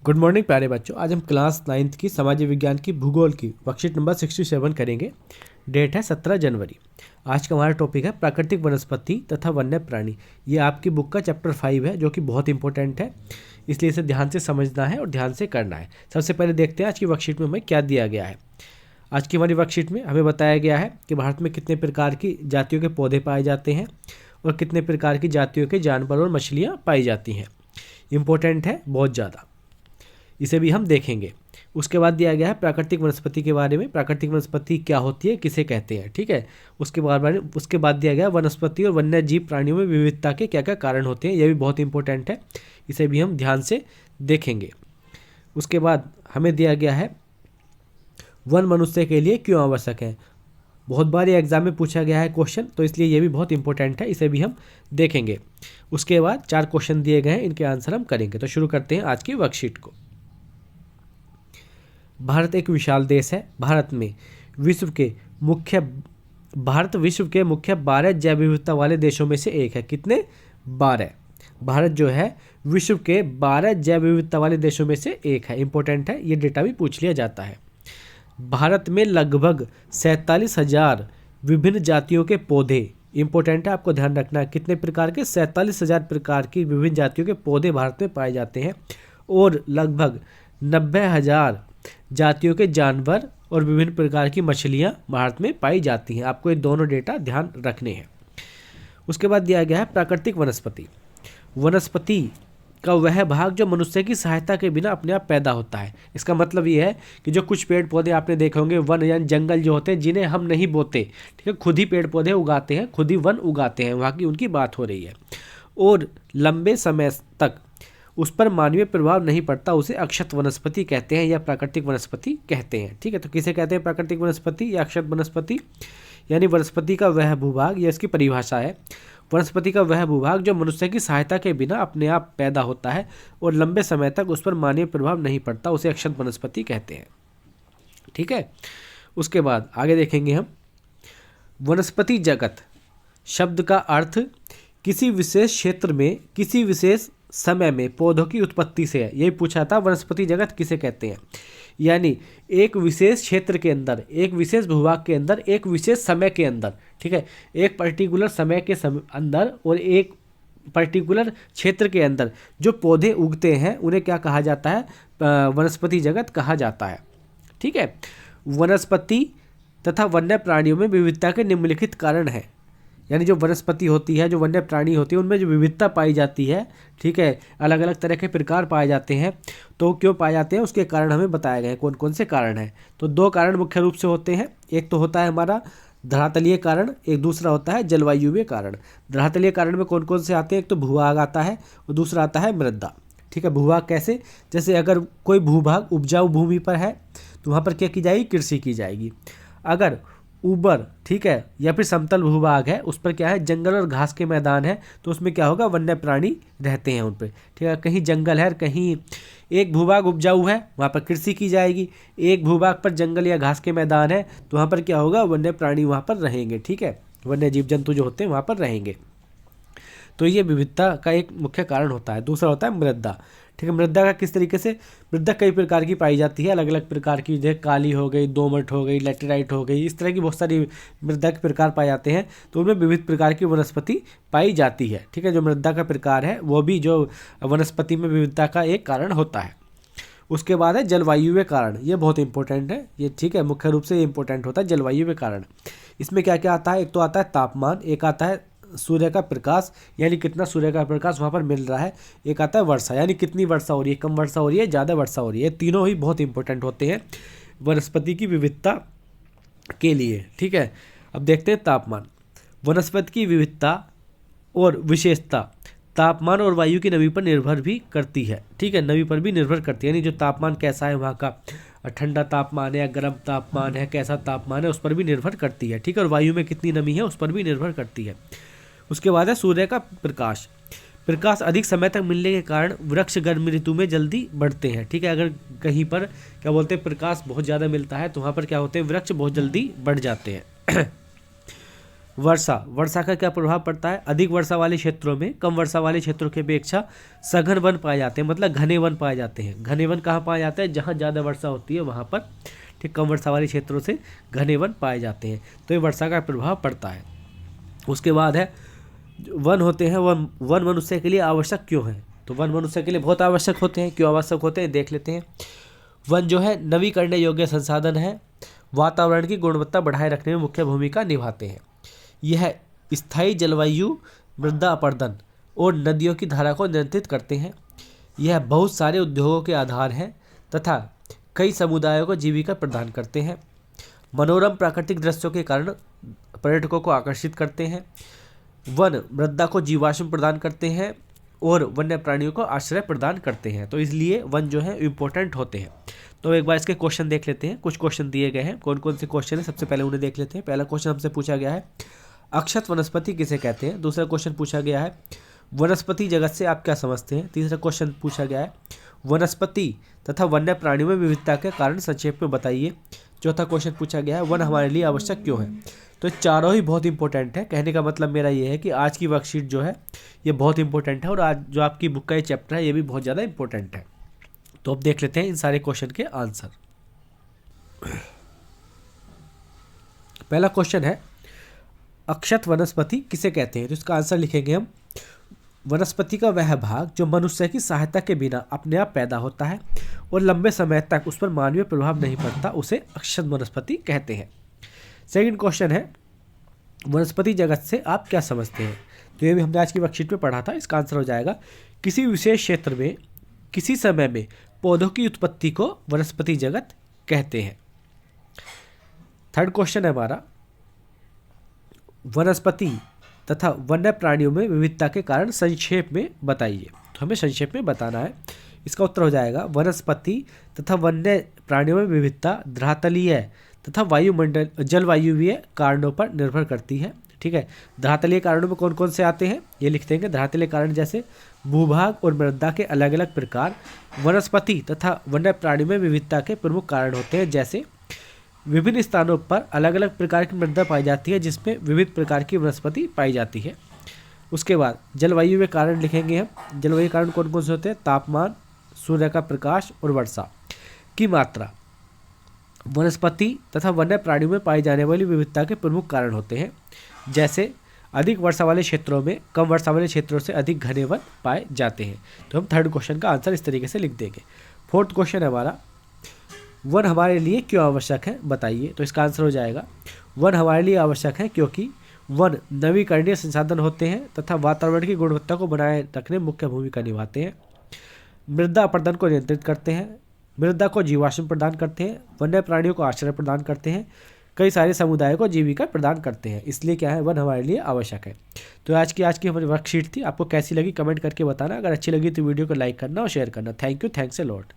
Good morning प्यारे बच्चों। आज हम क्लास 9th की सामाजिक विज्ञान की भूगोल की वर्कशीट नंबर 67 करेंगे। डेट है 17 जनवरी। आज का हमारा टॉपिक है प्राकृतिक वनस्पति तथा वन्य प्राणी। ये आपकी बुक का चैप्टर 5 है जो कि बहुत इंपॉर्टेंट है, इसलिए इसे ध्यान से समझना है और ध्यान से करना है। सबसे पहले देखते हैं आज की वर्कशीट में हमें क्या दिया गया है। आज की हमारी वर्कशीट में हमें बताया गया है कि भारत में कितने प्रकार की जातियों के पौधे पाए जाते हैं और कितने प्रकार की जातियों के जानवर और मछलियाँ पाई जाती हैं। इम्पोर्टेंट है बहुत ज़्यादा, इसे भी हम देखेंगे। उसके बाद दिया गया है प्राकृतिक वनस्पति के बारे में, प्राकृतिक वनस्पति क्या होती है, किसे कहते हैं, ठीक है। उसके बाद दिया गया वनस्पति और वन्य जीव प्राणियों में विविधता के क्या क्या कारण होते हैं, यह भी बहुत इंपॉर्टेंट है, इसे भी हम ध्यान से देखेंगे। उसके बाद हमें दिया गया है वन मनुष्य के लिए क्यों आवश्यक है। बहुत बार ये एग्जाम में पूछा गया है क्वेश्चन, तो इसलिए ये भी बहुत इंपॉर्टेंट है, इसे भी हम देखेंगे। उसके बाद 4 क्वेश्चन दिए गए हैं, इनके आंसर हम करेंगे। तो शुरू करते हैं आज की वर्कशीट को। भारत एक विशाल देश है। भारत विश्व के मुख्य 12 जैव विविधता वाले देशों में से एक है। कितने? 12। भारत जो है विश्व के 12 जैव विविधता वाले देशों में से एक है। इंपॉर्टेंट है, ये डेटा भी पूछ लिया जाता है। भारत में लगभग 47,000 विभिन्न जातियों के पौधे, इंपॉर्टेंट है, आपको ध्यान रखना है कितने प्रकार के, 47,000 प्रकार की विभिन्न जातियों के पौधे भारत में पाए जाते हैं और लगभग 90,000 जातियों के जानवर और विभिन्न प्रकार की मछलियां भारत में पाई जाती हैं। आपको ये दोनों डेटा ध्यान रखने हैं। उसके बाद दिया गया है प्राकृतिक वनस्पति। वनस्पति का वह भाग जो मनुष्य की सहायता के बिना अपने आप पैदा होता है। इसका मतलब ये है कि जो कुछ पेड़ पौधे आपने देखे होंगे, वन यानी जंगल जो होते हैं, जिन्हें हम नहीं बोते, ठीक है, खुद ही पेड़ पौधे उगाते हैं, खुद ही वन उगाते हैं, वहाँ की उनकी बात हो रही है, और लंबे समय तक उस पर मानवीय प्रभाव नहीं पड़ता, उसे अक्षत वनस्पति कहते हैं या प्राकृतिक वनस्पति कहते हैं। ठीक है, तो किसे कहते हैं प्राकृतिक वनस्पति या अक्षत वनस्पति? यानी वनस्पति का वह भूभाग, यह इसकी परिभाषा है, वनस्पति का वह भूभाग जो मनुष्य की सहायता के बिना अपने आप पैदा होता है और लंबे समय तक उस पर मानवीय प्रभाव नहीं पड़ता, उसे अक्षत वनस्पति कहते हैं। ठीक है, उसके बाद आगे देखेंगे हम। वनस्पति जगत शब्द का अर्थ किसी विशेष क्षेत्र में किसी विशेष समय में पौधों की उत्पत्ति से है। यही पूछा था, वनस्पति जगत किसे कहते हैं। यानी एक विशेष क्षेत्र के अंदर, एक विशेष भूभाग के अंदर, एक विशेष समय के अंदर, ठीक है, एक पर्टिकुलर समय के अंदर और एक पर्टिकुलर क्षेत्र के अंदर जो पौधे उगते हैं उन्हें क्या कहा जाता है? वनस्पति जगत कहा जाता है। ठीक है, वनस्पति तथा वन्य प्राणियों में विविधता के निम्नलिखित कारण हैं। यानी जो वनस्पति होती है, जो वन्य प्राणी होती है, उनमें जो विविधता पाई जाती है, ठीक है, अलग अलग तरह के प्रकार पाए जाते हैं, तो क्यों पाए जाते हैं उसके कारण हमें बताए गए हैं। कौन कौन से कारण हैं? तो 2 कारण मुख्य रूप से होते हैं। एक तो होता है हमारा धरातलीय कारण, एक दूसरा होता है जलवायुवीय कारण। धरातलीय कारण में कौन कौन से आते हैं? एक तो भूभाग आता है और दूसरा आता है मृदा। ठीक है, भूभाग कैसे? जैसे अगर कोई भूभाग उपजाऊ भूमि पर है तो वहाँ पर क्या की जाएगी? कृषि की जाएगी। अगर ऊबर, ठीक है, या फिर समतल भूभाग है, उस पर क्या है? जंगल और घास के मैदान है, तो उसमें क्या होगा? वन्य प्राणी रहते हैं उन पर। ठीक है, कहीं जंगल है, कहीं एक भूभाग उपजाऊ है, वहाँ पर कृषि की जाएगी। एक भूभाग पर जंगल या घास के मैदान है, तो वहाँ पर क्या होगा? वन्य प्राणी वहाँ पर रहेंगे। ठीक है, वन्य जीव जंतु जो होते हैं वहाँ पर रहेंगे। तो ये विविधता का एक मुख्य कारण होता है। दूसरा होता है मृदा। ठीक है, मृदा का किस तरीके से? मृदा कई प्रकार की पाई जाती है, अलग अलग प्रकार की, जैसे काली हो गई, दोमट हो गई, लैटेराइट हो गई, इस तरह की बहुत सारी मृदा के प्रकार पाए जाते हैं। तो उनमें विविध प्रकार की वनस्पति पाई जाती है। ठीक है, जो मृदा का प्रकार है वो भी जो वनस्पति में विविधता का एक कारण होता है। उसके बाद है जलवायु कारण। ये बहुत इंपॉर्टेंट है ये, ठीक है, मुख्य रूप से इंपॉर्टेंट होता है जलवायु कारण। इसमें क्या क्या आता है? एक तो आता है तापमान, एक आता है सूर्य का प्रकाश, यानी कितना सूर्य का प्रकाश वहाँ पर मिल रहा है, एक आता है वर्षा, यानी कितनी वर्षा हो रही है, कम वर्षा हो रही है, ज़्यादा वर्षा हो रही है। तीनों ही बहुत इंपॉर्टेंट होते हैं वनस्पति की विविधता के लिए। ठीक है, अब देखते हैं तापमान। वनस्पति की विविधता और विशेषता तापमान और वायु की नमी पर निर्भर भी करती है। ठीक है, नमी पर भी निर्भर करती है, यानी जो तापमान कैसा है वहाँ का, ठंडा तापमान है या गर्म तापमान है, कैसा तापमान है, उस पर भी निर्भर करती है। ठीक है, और वायु में कितनी नमी है उस पर भी निर्भर करती है। उसके बाद है सूर्य का प्रकाश। प्रकाश अधिक समय तक मिलने के कारण वृक्ष गर्म ऋतु में जल्दी बढ़ते हैं। ठीक है, अगर कहीं पर क्या बोलते हैं प्रकाश बहुत ज़्यादा मिलता है तो वहाँ पर क्या होते हैं? वृक्ष बहुत जल्दी बढ़ जाते हैं। वर्षा का क्या प्रभाव पड़ता है? अधिक वर्षा वाले क्षेत्रों में कम वर्षा वाले क्षेत्रों की अपेक्षा सघन वन पाए जाते हैं, मतलब घने वन पाए जाते हैं। घने वन कहाँ पाए जाते हैं? जहाँ ज़्यादा वर्षा होती है वहाँ पर, ठीक। कम वर्षा वाले क्षेत्रों से घने वन पाए जाते हैं, तो ये वर्षा का प्रभाव पड़ता है। उसके बाद है वन होते हैं, वन मनुष्य के लिए आवश्यक क्यों है? तो वन मनुष्य के लिए बहुत आवश्यक होते हैं। क्यों आवश्यक होते हैं देख लेते हैं। वन जो है नवीकरणीय योग्य संसाधन है, वातावरण की गुणवत्ता बढ़ाए रखने में मुख्य भूमिका निभाते हैं। यह स्थायी जलवायु, मृदा अपरदन और नदियों की धारा को नियंत्रित करते हैं। यह बहुत सारे उद्योगों के आधार हैं तथा कई समुदायों को जीविका प्रदान करते हैं। मनोरम प्राकृतिक दृश्यों के कारण पर्यटकों को आकर्षित करते हैं। वन मृदा को जीवाश्म प्रदान करते हैं और वन्य प्राणियों को आश्रय प्रदान करते हैं, तो इसलिए वन जो है इम्पोर्टेंट होते हैं। तो एक बार इसके क्वेश्चन देख लेते हैं। कुछ क्वेश्चन दिए गए हैं, कौन कौन से क्वेश्चन है सबसे पहले उन्हें देख लेते हैं। पहला क्वेश्चन हमसे पूछा गया है अक्षत वनस्पति किसे कहते हैं। दूसरा क्वेश्चन पूछा गया है वनस्पति जगत से आप क्या समझते हैं। तीसरा क्वेश्चन पूछा गया है वनस्पति तथा वन्य प्राणियों में विविधता के कारण संक्षेप में बताइए। चौथा क्वेश्चन पूछा गया है वन हमारे लिए आवश्यक क्यों है। तो चारों ही बहुत इंपॉर्टेंट है। कहने का मतलब मेरा ये है कि आज की वर्कशीट जो है ये बहुत इंपॉर्टेंट है और आज जो आपकी बुक का ये चैप्टर है ये भी बहुत ज़्यादा इंपॉर्टेंट है। तो अब देख लेते हैं इन सारे क्वेश्चन के आंसर। पहला क्वेश्चन है अक्षत वनस्पति किसे कहते हैं। तो इसका आंसर लिखेंगे हम वनस्पति का वह भाग जो मनुष्य की सहायता के बिना अपने आप पैदा होता है और लंबे समय तक उस पर मानवीय प्रभाव नहीं पड़ता, उसे अक्षत वनस्पति कहते हैं। सेकंड क्वेश्चन है वनस्पति जगत से आप क्या समझते हैं। तो ये भी हमने आज की वर्कशीट में पढ़ा था। इसका आंसर हो जाएगा किसी विशेष क्षेत्र में किसी समय में पौधों की उत्पत्ति को वनस्पति जगत कहते हैं। थर्ड क्वेश्चन है हमारा वनस्पति तथा वन्य प्राणियों में विविधता के कारण संक्षेप में बताइए। तो हमें संक्षेप में बताना है। इसका उत्तर हो जाएगा वनस्पति तथा वन्य प्राणियों में विविधता धरातलीय तथा वायुमंडल जलवायुवीय कारणों पर निर्भर करती है, ठीक है। धरातलीय कारणों में कौन कौन से आते हैं ये लिख देंगे। धरातलीय कारण जैसे भूभाग और मृदा के अलग अलग प्रकार वनस्पति तथा वन्य प्राणियों में विविधता के प्रमुख कारण होते हैं। जैसे विभिन्न स्थानों पर अलग अलग प्रकार की मृदा पाई जाती है जिसमें विविध प्रकार की वनस्पति पाई जाती है। उसके बाद जलवायु में कारण लिखेंगे हम। जलवायु कारण कौन कौन से होते हैं? तापमान, सूर्य का प्रकाश और वर्षा की मात्रा वनस्पति तथा वन्य प्राणियों में पाई जाने वाली विविधता के प्रमुख कारण होते हैं। जैसे अधिक वर्षा वाले क्षेत्रों में कम वर्षा वाले क्षेत्रों से अधिक घने वन पाए जाते हैं। तो हम थर्ड क्वेश्चन का आंसर इस तरीके से लिख देंगे। फोर्थ क्वेश्चन है हमारा वन हमारे लिए क्यों आवश्यक है बताइए। तो इसका आंसर हो जाएगा वन हमारे लिए आवश्यक है क्योंकि वन नवीकरणीय संसाधन होते हैं तथा वातावरण की गुणवत्ता को बनाए रखने में मुख्य भूमिका निभाते हैं। मृदा अपरदन को नियंत्रित करते हैं, मृदा को जीवाश्म प्रदान करते हैं, वन्य प्राणियों को आश्रय प्रदान करते हैं, कई सारे समुदायों को जीविका प्रदान करते हैं। इसलिए क्या है वन हमारे लिए आवश्यक है। तो आज की हमारी वर्कशीट थी। आपको कैसी लगी कमेंट करके बताना। अगर अच्छी लगी तो वीडियो को लाइक करना और शेयर करना। Thank you, thanks a lot.